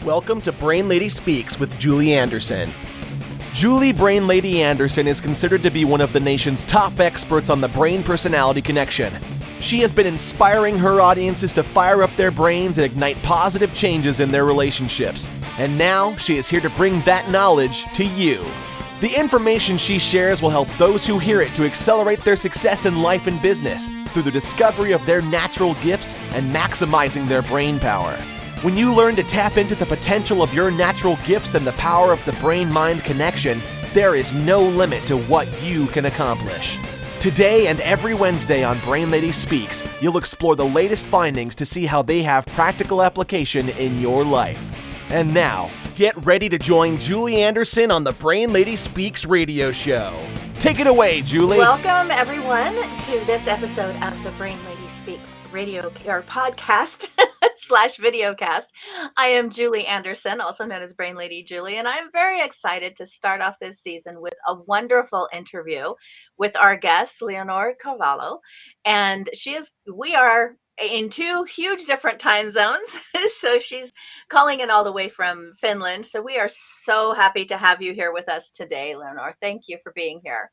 Welcome to Brain Lady Speaks with Julie Anderson. Julie Brain Lady Anderson is considered to be one of the nation's top experts on the brain-personality connection. She has been inspiring her audiences to fire up their brains and ignite positive changes in their relationships. And now she is here to bring that knowledge to you. The information she shares will help those who hear it to accelerate their success in life and business through the discovery of their natural gifts and maximizing their brain power. When you learn to tap into the potential of your natural gifts and the power of the brain-mind connection, there is no limit to what you can accomplish. Today and every Wednesday on Brain Lady Speaks, you'll explore the latest findings to see how they have practical application in your life. And now, get ready to join Julie Anderson on the Brain Lady Speaks radio show. Take it away, Julie. Welcome, everyone, to this episode of the Brain Lady Speaks radio or podcast / videocast. I am Julie Anderson, also known as Brain Lady Julie, and I'm very excited to start off this season with a wonderful interview with our guest, Leonor Carvalho. And we are in two huge different time zones. So she's calling in all the way from Finland. So we are so happy to have you here with us today, Leonor. Thank you for being here.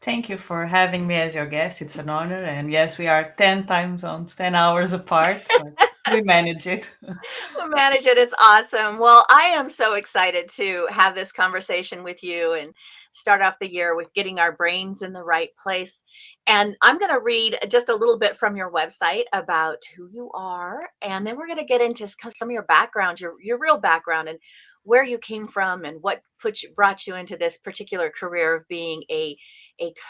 Thank you for having me as your guest. It's an honor. And yes, we are 10 time zones, 10 hours apart, but we manage it. We manage it. It's awesome. Well, I am so excited to have this conversation with you and start off the year with getting our brains in the right place. And I'm going to read just a little bit from your website about who you are. And then we're going to get into some of your background, your real background, and where you came from and what brought you into this particular career of being a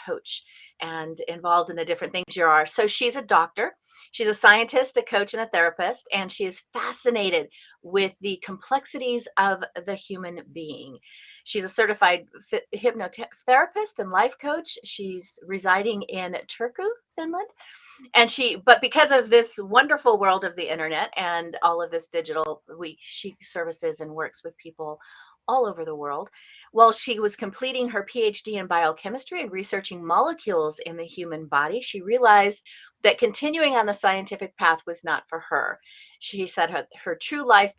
coach and involved in the different things you are. So she's a doctor, she's a scientist, a coach, and a therapist, and she is fascinated with the complexities of the human being. She's a certified hypnotherapist and life coach. She's residing in Turku, Finland. But because of this wonderful world of the internet and all of this digital, she services and works with people all over the world. While she was completing her PhD in biochemistry and researching molecules in the human body, she realized that continuing on the scientific path was not for her. She said her true life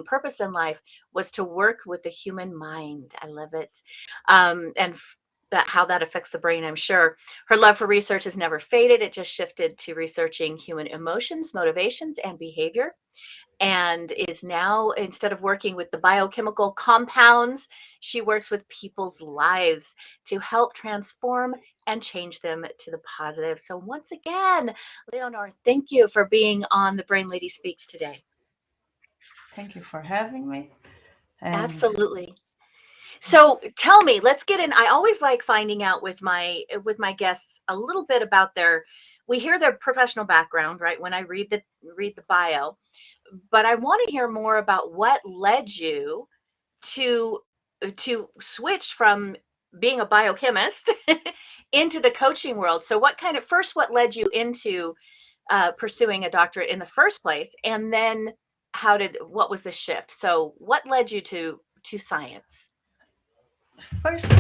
purpose in life was to work with the human mind. I love it. How that affects the brain, I'm sure. Her love for research has never faded. It just shifted to researching human emotions, motivations, and behavior. And is now, instead of working with the biochemical compounds, she works with people's lives to help transform and change them to the positive. So once again, Leonor, thank you for being on the Brain Lady Speaks today. Thank you for having me. Absolutely. So tell me, let's get in. I always like finding out with my guests a little bit about we hear their professional background, right? When I read the bio, but I want to hear more about what led you to switch from being a biochemist into the coaching world. So what led you into pursuing a doctorate in the first place? And then what was the shift? So what led you to science? First,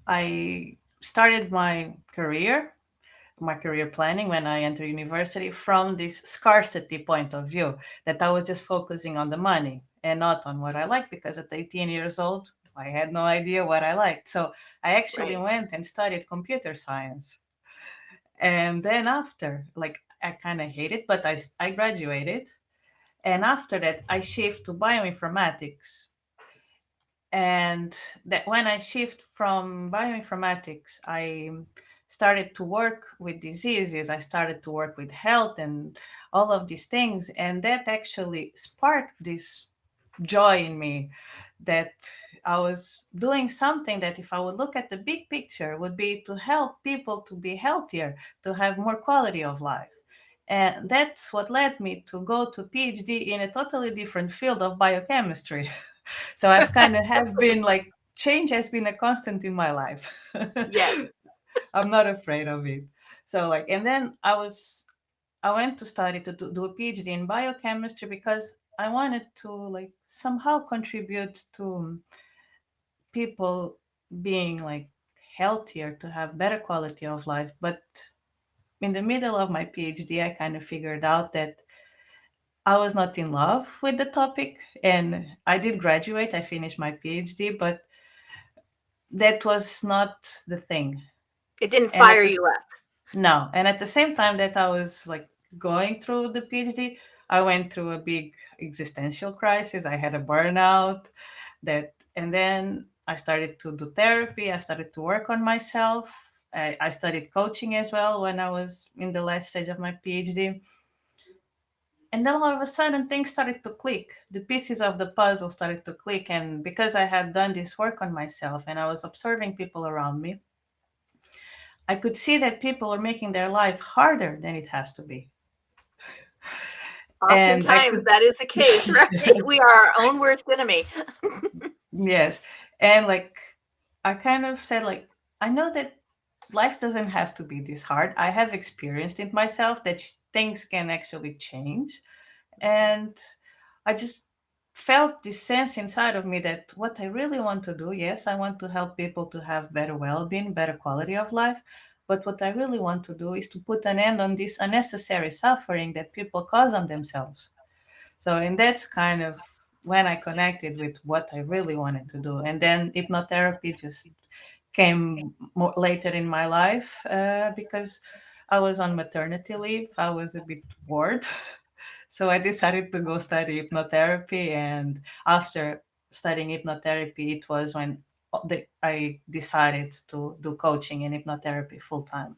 I started my career planning when I entered university from this scarcity point of view, that I was just focusing on the money and not on what I liked, because at 18 years old, I had no idea what I liked. So I actually went and studied computer science. And then after, I kind of hated it, but I graduated. And after that, I shifted to bioinformatics. And that when I shift from bioinformatics, I started to work with diseases. I started to work with health and all of these things. And that actually sparked this joy in me, that I was doing something that, if I would look at the big picture, would be to help people to be healthier, to have more quality of life. And that's what led me to go to PhD in a totally different field of biochemistry. So I've kind of been change has been a constant in my life. Yes. I'm not afraid of it. So and then I went to study to do a PhD in biochemistry because I wanted to somehow contribute to people being healthier, to have better quality of life. But in the middle of my PhD, I kind of figured out that I was not in love with the topic, and I did graduate. I finished my PhD, but that was not the thing. It didn't And at fire the you up. No, and at the same time that I was like going through the PhD, I went through a big existential crisis. I had a burnout and then I started to do therapy. I started to work on myself. I studied coaching as well when I was in the last stage of my PhD. And then all of a sudden things started to click. The pieces of the puzzle started to click. And because I had done this work on myself and I was observing people around me, I could see that people are making their life harder than it has to be. And I Oftentimes could, that is the case, right? We are our own worst enemy. yes. And like, I kind of said, like, I know that life doesn't have to be this hard. I have experienced it myself that things can actually change. And I just felt this sense inside of me that what I really want to do, yes, I want to help people to have better well being, better quality of life. But what I really want to do is to put an end on this unnecessary suffering that people cause on themselves. So, and that's kind of when I connected with what I really wanted to do. And then hypnotherapy just came more later in my life because I was on maternity leave. I was a bit bored. So I decided to go study hypnotherapy. And after studying hypnotherapy, it was when I decided to do coaching and hypnotherapy full time.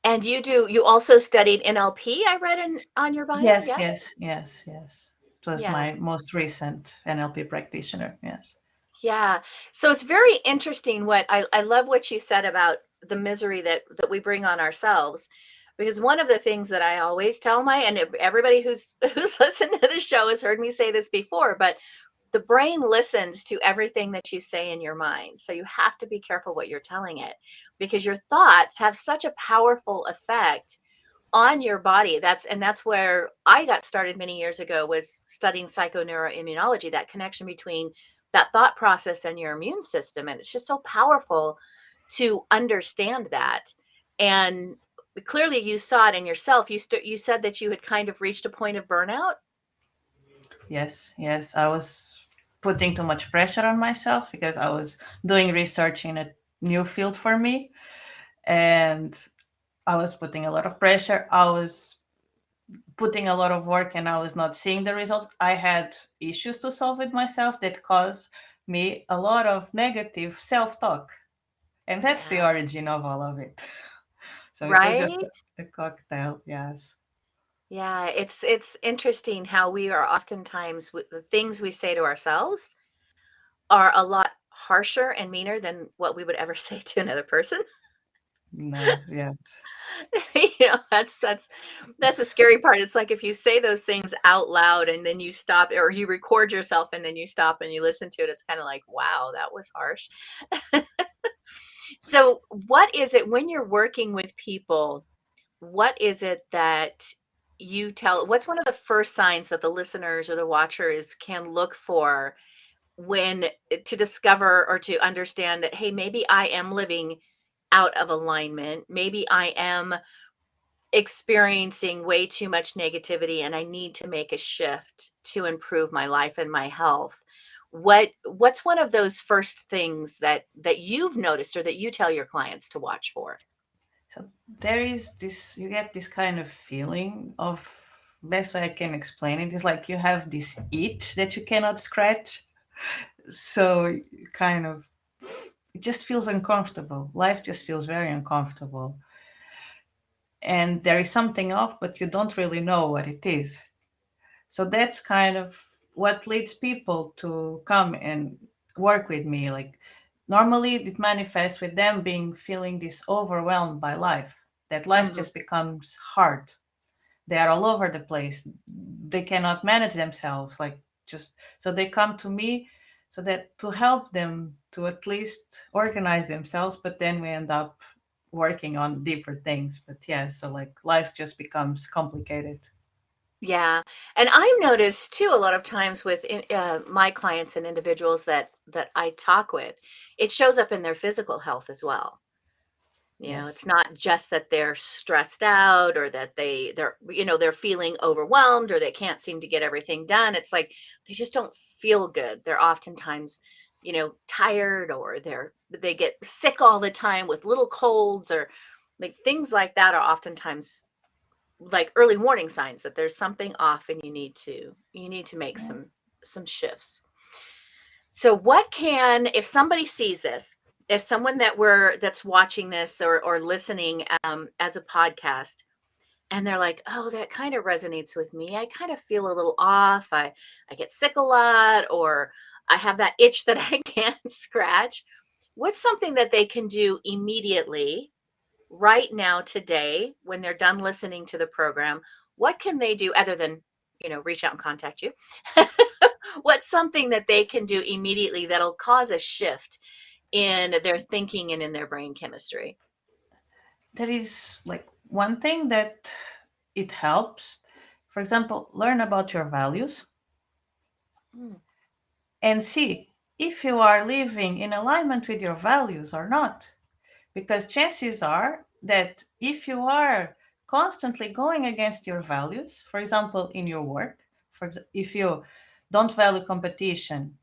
And you also studied NLP, I read on your bio, Yes, yeah? yes, yes, yes. It was Yeah. my most recent NLP practitioner. Yes. Yeah. So it's very interesting what I love what you said about the misery that we bring on ourselves. Because one of the things that I always tell my and everybody who's who's listened to the show has heard me say this before, but the brain listens to everything that you say in your mind. So you have to be careful what you're telling it because your thoughts have such a powerful effect on your body. That's where I got started many years ago was studying psychoneuroimmunology, that connection between that thought process and your immune system. And it's just so powerful to understand that. And clearly you saw it in yourself. You said that you had kind of reached a point of burnout. Yes, yes. I was putting too much pressure on myself because I was doing research in a new field for me. And I was putting a lot of pressure. I was putting a lot of work and I was not seeing the results. I had issues to solve with myself that caused me a lot of negative self talk. And that's the Yeah. origin of all of it. So it was just Right? a cocktail, yes. Yeah, it's interesting how we are oftentimes with the things we say to ourselves are a lot harsher and meaner than what we would ever say to another person. No, yes. That's the scary part. It's like if you say those things out loud and then you stop or you record yourself and then you stop and you listen to it, it's kind of like, wow, that was harsh. So, what is it when you're working with people? What is it that what's one of the first signs that the listeners or the watchers can look for when to discover or to understand that, hey, maybe I am living out of alignment. Maybe I am experiencing way too much negativity and I need to make a shift to improve my life and my health. What's one of those first things that you've noticed or that you tell your clients to watch for? So there is this, you get this kind of feeling of, best way I can explain it is like you have this itch that you cannot scratch. So you kind of, it just feels uncomfortable. Life just feels very uncomfortable. And there is something off, but you don't really know what it is. So that's kind of what leads people to come and work with me. Like normally it manifests with them being feeling this overwhelmed by life, that life Mhm. just becomes hard. They are all over the place. They cannot manage themselves. Like just so they come to me so that to help them to at least organize themselves, but then we end up working on deeper things. But yeah, so like life just becomes complicated. Yeah, and I've noticed too a lot of times with my clients and individuals that I talk with, it shows up in their physical health as well. Yes. It's not just that they're stressed out or that they're feeling overwhelmed or they can't seem to get everything done. It's like they just don't feel good. They're oftentimes, tired, or they get sick all the time with little colds, or like things like that are oftentimes like early warning signs that there's something off and you need to make Yeah. some shifts. So if somebody sees this, if someone that's watching this or listening as a podcast, and they're like, oh, that kind of resonates with me. I kind of feel a little off. I get sick a lot, or I have that itch that I can't scratch. What's something that they can do immediately right now, today, when they're done listening to the program? What can they do other than, reach out and contact you? What's something that they can do immediately that'll cause a shift in their thinking and in their brain chemistry? There is like one thing that it helps. For example, learn about your values Hmm, and see if you are living in alignment with your values or not. Because chances are that if you are constantly going against your values, for example, in your work, if you don't value competition,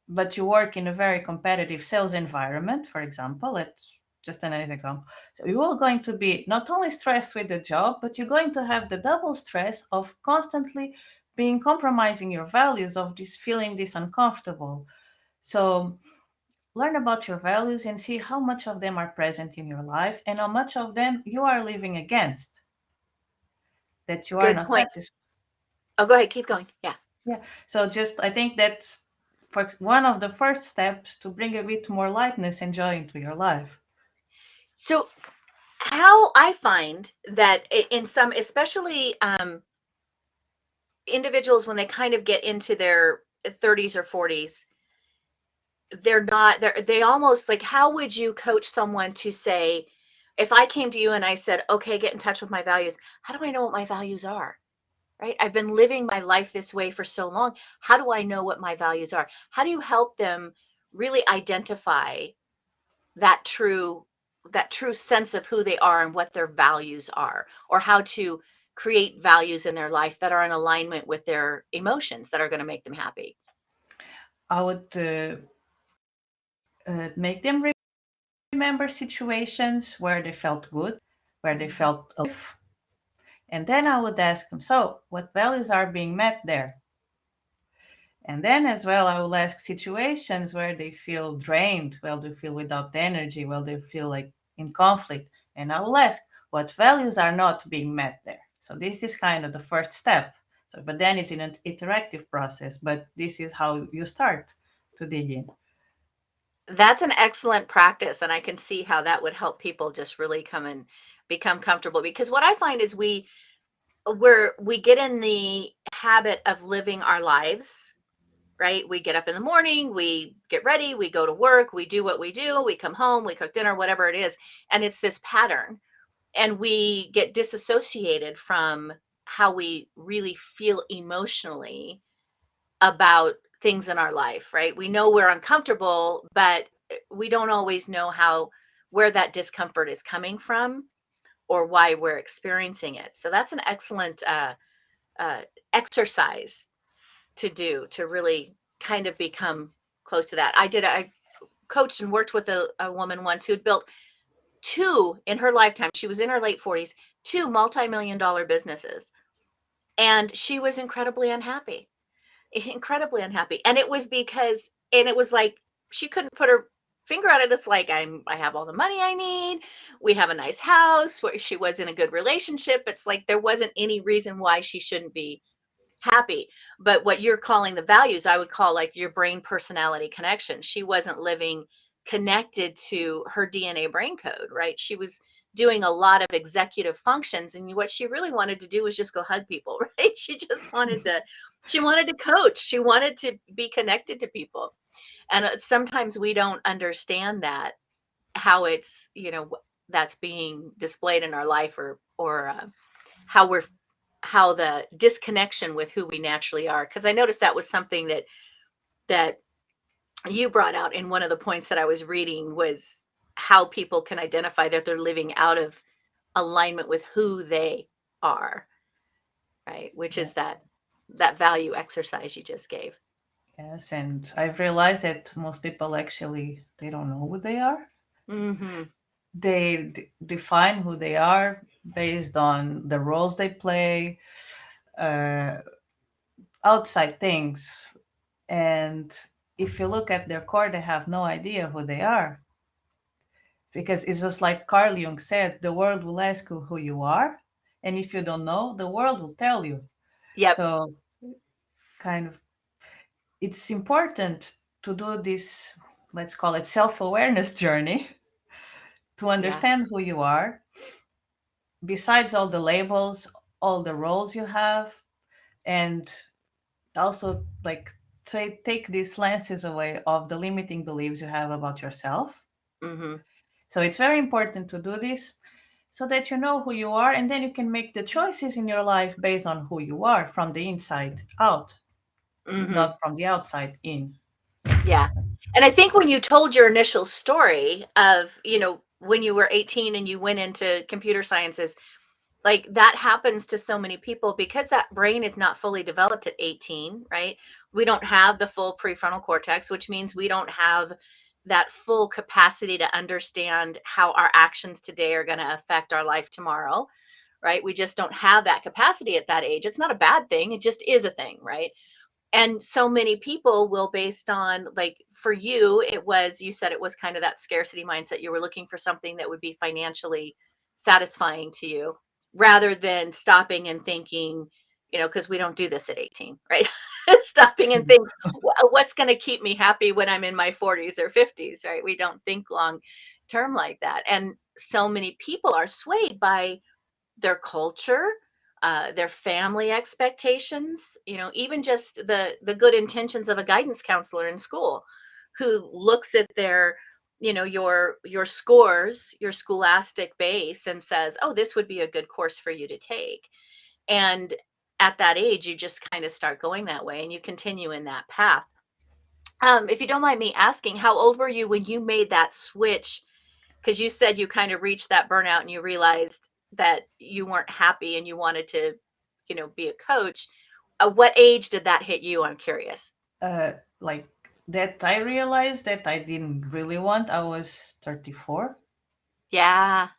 but you work in a very competitive sales environment, for example, let's just an example. So you are going to be not only stressed with the job, but you're going to have the double stress of constantly being compromising your values, of this feeling this uncomfortable. So learn about your values and see how much of them are present in your life and how much of them you are living against, that you are good not point. satisfied. Oh, go ahead. Keep going. Yeah. Yeah. So just I think that's one of the first steps to bring a bit more lightness and joy into your life. So, how I find that in some, especially individuals, when they kind of get into their 30s or 40s, they almost like, how would you coach someone to say, if I came to you and I said, okay, get in touch with my values, how do I know what my values are? Right? I've been living my life this way for so long. How do I know what my values are? How do you help them really identify that true that true sense of who they are and what their values are, or how to create values in their life that are in alignment with their emotions that are going to make them happy? I would make them remember situations where they felt good, where they Mhm. felt alive. And then I would ask them, so what values are being met there? And then as well, I will ask situations where they feel drained, where they feel without energy, where they feel like in conflict. And I will ask what values are not being met there. So this is kind of the first step. So, but then it's in an interactive process, but this is how you start to dig in. That's an excellent practice, and I can see how that would help people just really come and become comfortable, because what I find is we get in the habit of living our lives, right? We get up in the morning, we get ready, we go to work, we do what we do, we come home, we cook dinner, whatever it is, and it's this pattern. And we get disassociated from how we really feel emotionally about things in our life, right? We know we're uncomfortable, but we don't always know where that discomfort is coming from or why we're experiencing it. So that's an excellent uh, exercise to do to really kind of become close to that. I coached and worked with a woman once who had built two in her lifetime. She was in her late 40s, two multi-million dollar businesses. And she was incredibly unhappy. And it was like she couldn't put her finger on it. It's like, I have all the money I need. We have a nice house, where she was in a good relationship. It's like there wasn't any reason why she shouldn't be happy. But what you're calling the values, I would call like your brain personality connection. She wasn't living connected to her DNA brain code, right? She was doing a lot of executive functions, and what she really wanted to do was just go hug people, right? She wanted to coach. She wanted to be connected to people. And sometimes we don't understand that, how that's being displayed in our life, or how we're how the disconnection with who we naturally are. Because I noticed that was something that you brought out in one of the points that I was reading, was how people can identify that they're living out of alignment with who they are, right? Which Yeah. is that value exercise you just gave. Yes, and I've realized that most people actually they don't know who they are. Mhm. They define who they are based on the roles they play, uh, outside things. And if you look at their core, they have no idea who they are. Because it's just like Carl Jung said, the world will ask you who you are. And if you don't know, the world will tell you. Yep. So, kind of, it's important to do this, let's call it self awareness journey, to Yeah. understand who you are, besides all the labels, all the roles you have, and also like take these lenses away of the limiting beliefs you have about yourself. Mhm. So it's very important to do this so that you know who you are, and then you can make the choices in your life based on who you are from the inside out, Mhm. not from the outside in. Yeah. And I think when you told your initial story of, when you were 18 and you went into computer sciences, like that happens to so many people because that brain is not fully developed at 18, right? We don't have the full prefrontal cortex, which means we don't have that full capacity to understand how our actions today are going to affect our life tomorrow, right? We just don't have that capacity at that age. It's not a bad thing, it just is a thing, right? And so many people will, based on, like, for you, you said it was kind of that scarcity mindset. You were looking for something that would be financially satisfying to you rather than stopping and thinking, because we don't do this at 18, right? Stopping and think, What's going to keep me happy when I'm in my 40s or 50s," right? We don't think long term like that. And so many people are swayed by their culture, their family expectations, even just the good intentions of a guidance counselor in school who looks at your scores, your scholastic base, and says, "Oh, this would be a good course for you to take." And at that age, you just kind of start going that way and you continue in that path. If you don't mind me asking, how old were you when you made that switch? Because you said you kind of reached that burnout and you realized that you weren't happy and you wanted to, be a coach. What age did that hit you? I'm curious. Like that, I realized that I didn't really want. I was 34. Yeah.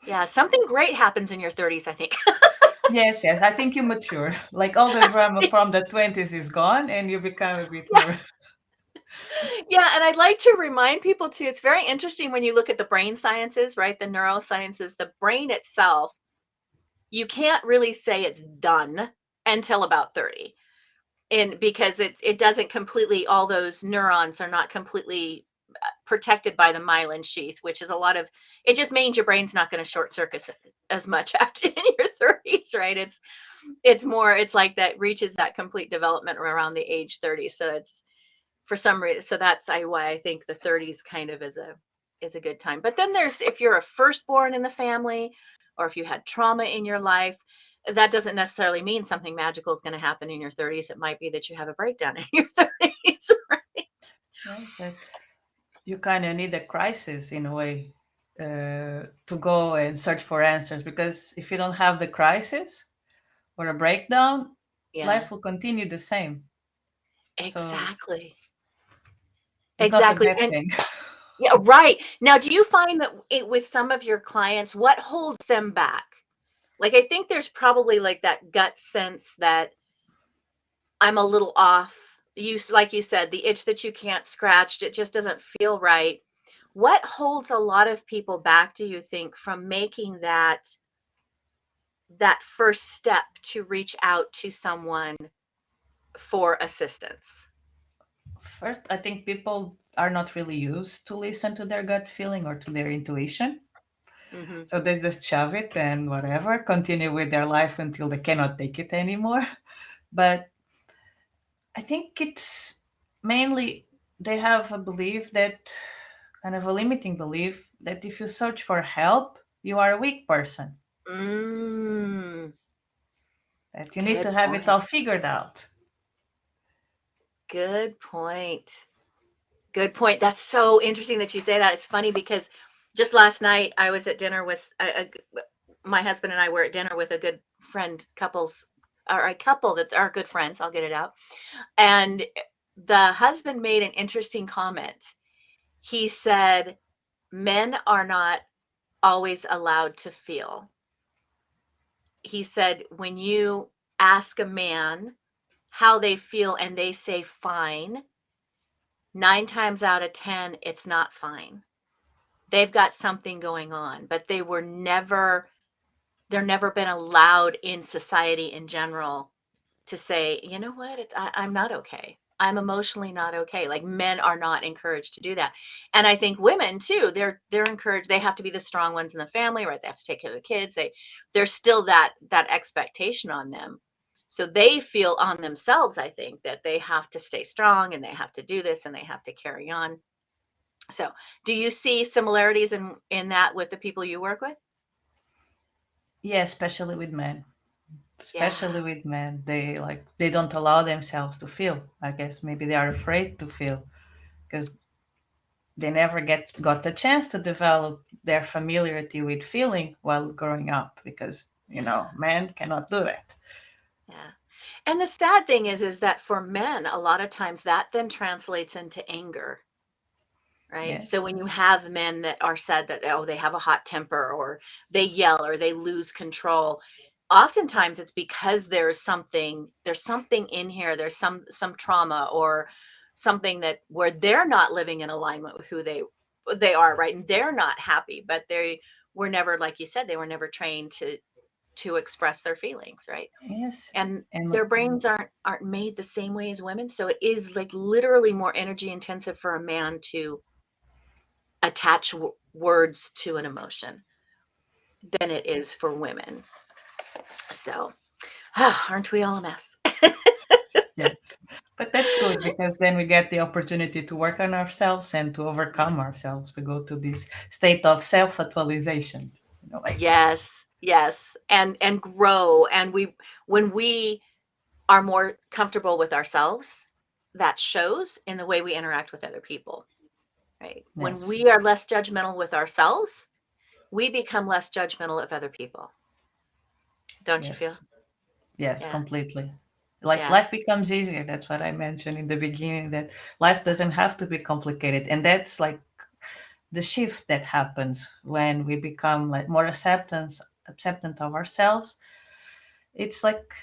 Yeah. Something great happens in your 30s, I think. Yes, yes. I think you mature. Like all the drama from the 20s is gone, and you become a bit more. Yeah. And I'd like to remind people too, it's very interesting when you look at the brain sciences, right? The neurosciences, the brain itself, you can't really say it's done until about 30. And because it doesn't completely, all those neurons are not completely protected by the myelin sheath, which is a lot of, it just means your brain's not going to short circuit as much after in your 30s, right? It's more, it's like that reaches that complete development around the age 30. So it's for some reason, so that's why I think the 30s kind of is a good time. But then there's, if you're a firstborn in the family, or if you had trauma in your life, that doesn't necessarily mean something magical is going to happen in your 30s. It might be that you have a breakdown in your 30s, right? Yes, that you kind of need a crisis in a way to go and search for answers, because if you don't have the crisis or a breakdown, Yeah, life will continue the same. So exactly. it's not a Exactly. bad And thing. yeah, right. Now, do you find that with some of your clients, what holds them back? Like, I think there's probably like that gut sense that I'm a little off. Like you said, the itch that you can't scratch, it just doesn't feel right. What holds a lot of people back, do you think, from making that first step to reach out to someone for assistance? First, I think people are not really used to listen to their gut feeling or to their intuition. Mhm. So they just shove it and whatever, continue with their life until they cannot take it anymore. But I think it's mainly they have a belief that, kind of a limiting belief, that if you search for help, you are a weak person, Mm, that you need good to have it point. all figured out. Good point. Good point. That's so interesting that you say that. It's funny because just last night I was at dinner with my husband and I were at dinner with a good friend couples or a couple that's our good friends. I'll get it out. And the husband made an interesting comment. He said, men are not always allowed to feel. He said, when you ask a man how they feel and they say fine, 9 times out of 10, it's not fine. They've got something going on, but they're never been allowed in society in general to say, you know what, I'm not okay. I'm emotionally not okay. Like men are not encouraged to do that. And I think women too, they're encouraged. They have to be the strong ones in the family, right? They have to take care of the kids. There's still that expectation on them. So they feel on themselves, I think, that they have to stay strong and they have to do this and they have to carry on. So do you see similarities in that with the people you work with? Yeah, especially with men. Yeah. Especially with men, they don't allow themselves to feel. I guess maybe they are afraid to feel because they never got the chance to develop their familiarity with feeling while growing up because Yeah. men cannot do it. Yeah. And the sad thing is that for men, a lot of times that then translates into anger, right? So Yes. when you have men that are said that, oh, they have a hot temper or they yell or they lose control, oftentimes it's because there's something in here, there's some trauma or something that where they're not living in alignment with who they are, right? And they're not happy, but they were never, like you said, they were never trained to express their feelings, right? Yes. And And their brains aren't made the same way as women, so it is like literally more energy intensive for a man to attach words to an emotion than it is for women. So aren't we all a mess? yes, but that's good because then we get the opportunity to work on ourselves and to overcome ourselves to go to this state of self-actualization. Like Yes, and grow. And when we are more comfortable with ourselves, that shows in the way we interact with other people, right? When yes, we are less judgmental with ourselves, we become less judgmental of other people. Don't you feel? yes, yes, Yeah, completely. Like yeah, life becomes easier. That's what I mentioned in the beginning, that life doesn't have to be complicated. And that's like the shift that happens when we become like more acceptant of ourselves. It's like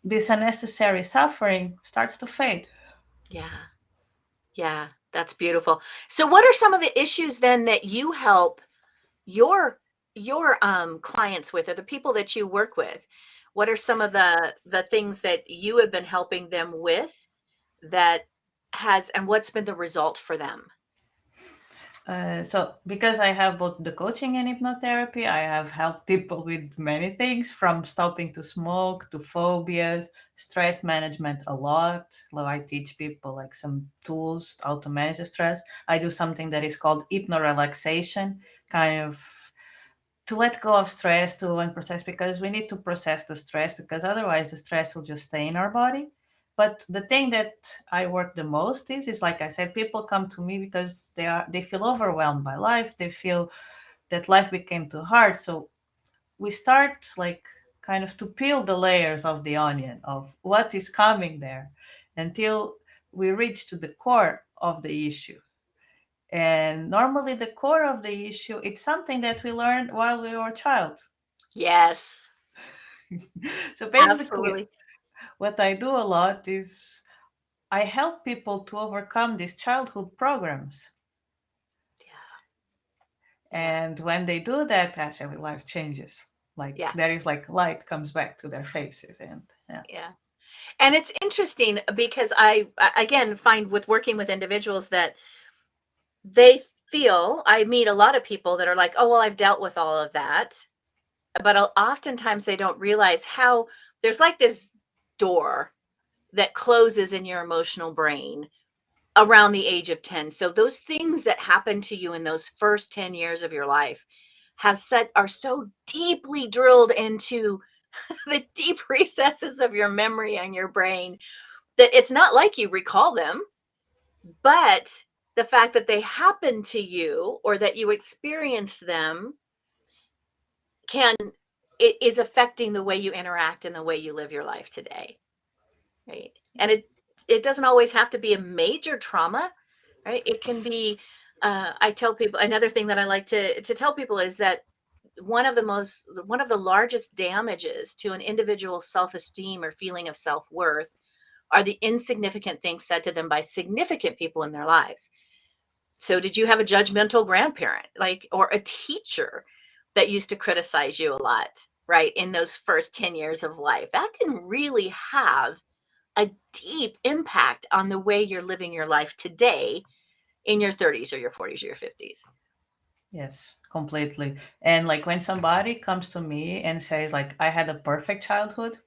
this unnecessary suffering starts to fade. yeah, yeah. That's beautiful. So what are some of the issues then that you help your clients with, or the people that you work with? What are some of the things that you have been helping them with that has, and what's been the result for them? So, because I have both the coaching and hypnotherapy, I have helped people with many things from stopping to smoke to phobias, stress management a lot. Like I teach people like some tools how to manage the stress. I do something that is called hypno relaxation, kind of to let go of stress to unprocess because we need to process the stress because otherwise the stress will just stay in our body. But the thing that I work the most is like I said, people come to me because they feel overwhelmed by life. They feel that life became too hard. So we start like kind of to peel the layers of the onion of what is coming there until we reach to the core of the issue. And normally the core of the issue, it's something that we learned while we were a child. Yes, So basically, absolutely. what I do a lot is I help people to overcome these childhood programs. Yeah, yeah, And when they do that, actually life changes. Like yeah, there is like light comes back to their faces. And yeah. yeah. And it's interesting because again find with working with individuals that they feel, I meet a lot of people that are like, oh, well, I've dealt with all of that. But oftentimes they don't realize how there's like this door that closes in your emotional brain around the age of 10. So those things that happen to you in those first 10 years of your life are so deeply drilled into the deep recesses of your memory and your brain that it's not like you recall them, but the fact that they happen to you or that you experienced them can it is affecting the way you interact and the way you live your life today, right? And it doesn't always have to be a major trauma, right? It can be I tell people another thing that I like to tell people is that one of the largest damages to an individual's self-esteem or feeling of self-worth are the insignificant things said to them by significant people in their lives. So did you have a judgmental grandparent, like, or a teacher that used to criticize you a lot, right? In those first 10 years of life, that can really have a deep impact on the way you're living your life today in your 30s or your 40s or your 50s. Yes, completely. And like when somebody comes to me and says like I had a perfect childhood,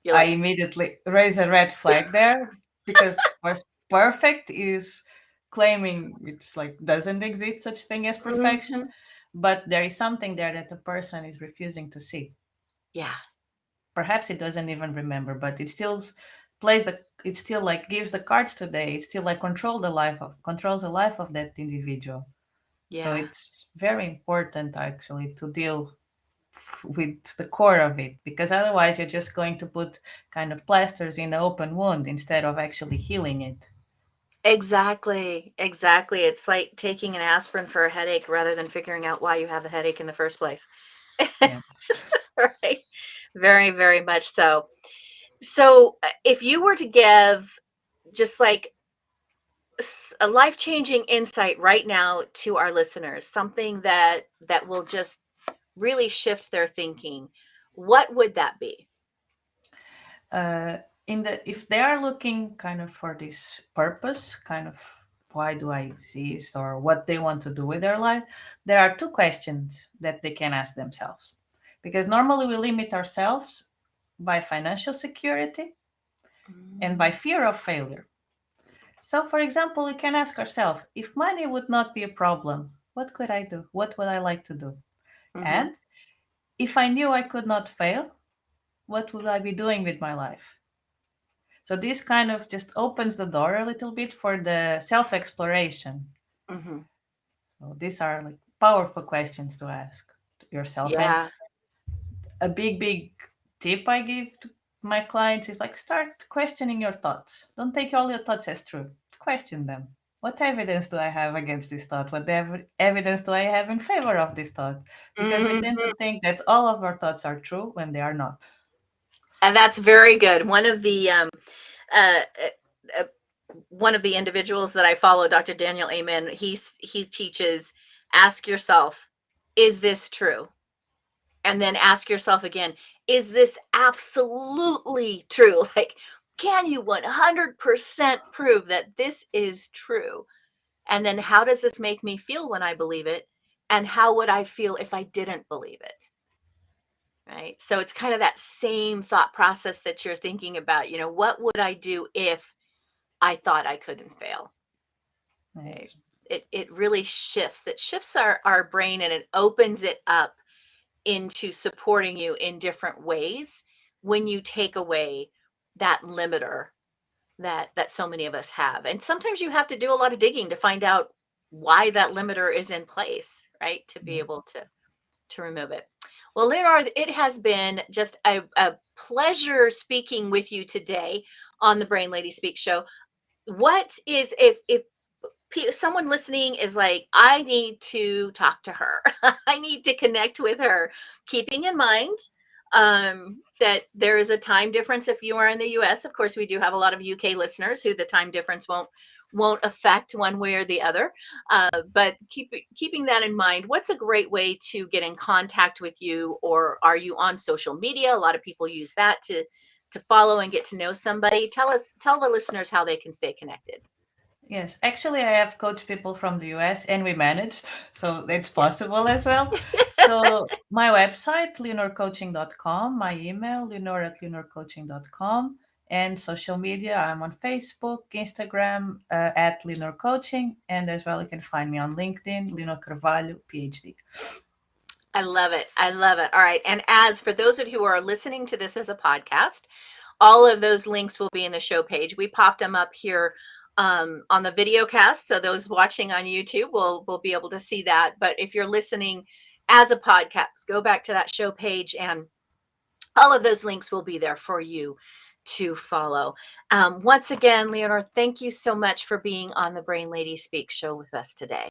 You're I like, immediately raise a red flag there because first, perfect is claiming it's like doesn't exist such thing as perfection, mhm, but there is something there that the person is refusing to see. yeah, Perhaps it doesn't even remember, but it still plays the it still like gives the cards today. It still like controls the life of that individual. So yeah. it's very important actually to deal with the core of it because otherwise you're just going to put kind of plasters in the open wound instead of actually healing it. Exactly. Exactly. It's like taking an aspirin for a headache rather than figuring out why you have the headache in the first place. Yes. Right. Very, very much so. So, if you were to give just like a life-changing insight right now to our listeners, something that will just really shift their thinking, what would that be? uh, in the if they are looking kind of for this purpose, kind of why do I exist or what they want to do with their life, there are two questions that they can ask themselves. Because normally we limit ourselves by financial security and by Mm, fear of failure. So, for example, we can ask ourselves if money would not be a problem, what could I do? What would I like to do? mhm, And if I knew I could not fail, what would I be doing with my life? So, this kind of just opens the door a little bit for the self exploration. mhm. So, these are like powerful questions to ask yourself. And Yeah, a big tip I give to my clients is like start questioning your thoughts. Don't take all your thoughts as true. Question them. What evidence do I have against this thought? What evidence do I have in favor of this thought? Because we tend to mhm. think that all of our thoughts are true when they are not. And that's very good. Uh, uh, uh, one of the individuals that I follow, Dr. Daniel Amen, he teaches, ask yourself, is this true? And then ask yourself again, is this absolutely true? Like, can you 100% prove that this is true? And then how does this make me feel when I believe it? And how would I feel if I didn't believe it? Right. So it's kind of that same thought process that you're thinking about. What would I do if I thought I couldn't fail? Right. Yes. It really shifts. It shifts our brain and it opens it up into supporting you in different ways when you take away that limiter that so many of us have. And sometimes you have to do a lot of digging to find out why that limiter is in place, right? To be Yes. able to remove it. Well, Leonard, it has been just a pleasure speaking with you today on the Brain Lady Speak Show. What is if someone listening is like, I need to talk to her. I need to connect with her, keeping in mind that there is a time difference if you are in the US. Of course, we do have a lot of UK listeners who the time difference won't affect one way or the other. But keeping that in mind, what's a great way to get in contact with you, or are you on social media? A lot of people use that to follow and get to know somebody. Tell the listeners how they can stay connected. Yes. Actually, I have coached people from the US and we managed, so it's possible as well. So my website, leonorcoaching.com, my email, leonor@leonorcoaching.com, and social media, I'm on Facebook, Instagram, at Leonor Coaching, and as well you can find me on LinkedIn, Leonor Carvalho, PhD. I love it. I love it. All right. And as for those of you who are listening to this as a podcast, all of those links will be in the show page. We popped them up here on the video cast. So those watching on YouTube will be able to see that. But if you're listening as a podcast, go back to that show page, and all of those links will be there for you to follow. Once again, Leonor, thank you so much for being on the Brain Lady Speaks show with us today.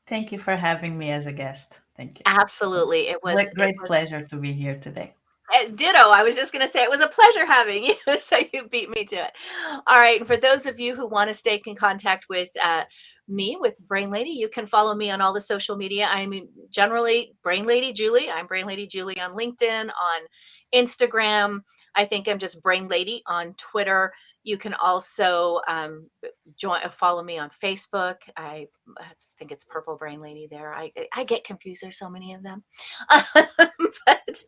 Thank you for having me as a guest. Thank you. Absolutely. It was a great pleasure to be here today. Ditto. I was just going to say it was a pleasure having you. So you beat me to it. All right. And for those of you who want to stay in contact with me, with Brain Lady, you can follow me on all the social media. I'm generally Brain Lady Julie. I'm Brain Lady Julie on LinkedIn, on Instagram. I think I'm just Brain Lady on Twitter. You can also follow me on Facebook. I think it's Purple Brain Lady there. I get confused. There's so many of them. But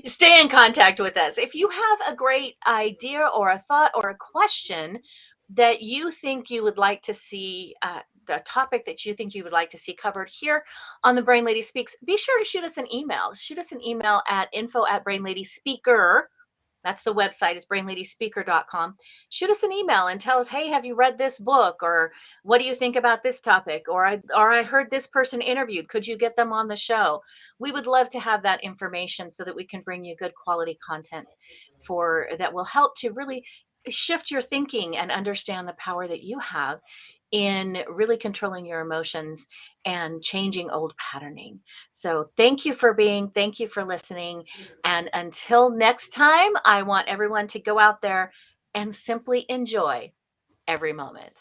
stay in contact with us. If you have a great idea or a thought or a question that you think you would like to see, the topic that you think you would like to see covered here on the Brain Lady Speaks, be sure to shoot us an email. Shoot us an email at info@brainladyspeaker. That's the website, is brainladyspeaker.com. Shoot us an email and tell us, hey, have you read this book? Or what do you think about this topic? Or I heard this person interviewed. Could you get them on the show? We would love to have that information so that we can bring you good quality content that will help to really shift your thinking and understand the power that you have in really controlling your emotions and changing old patterning. So thank you for listening. And until next time, I want everyone to go out there and simply enjoy every moment.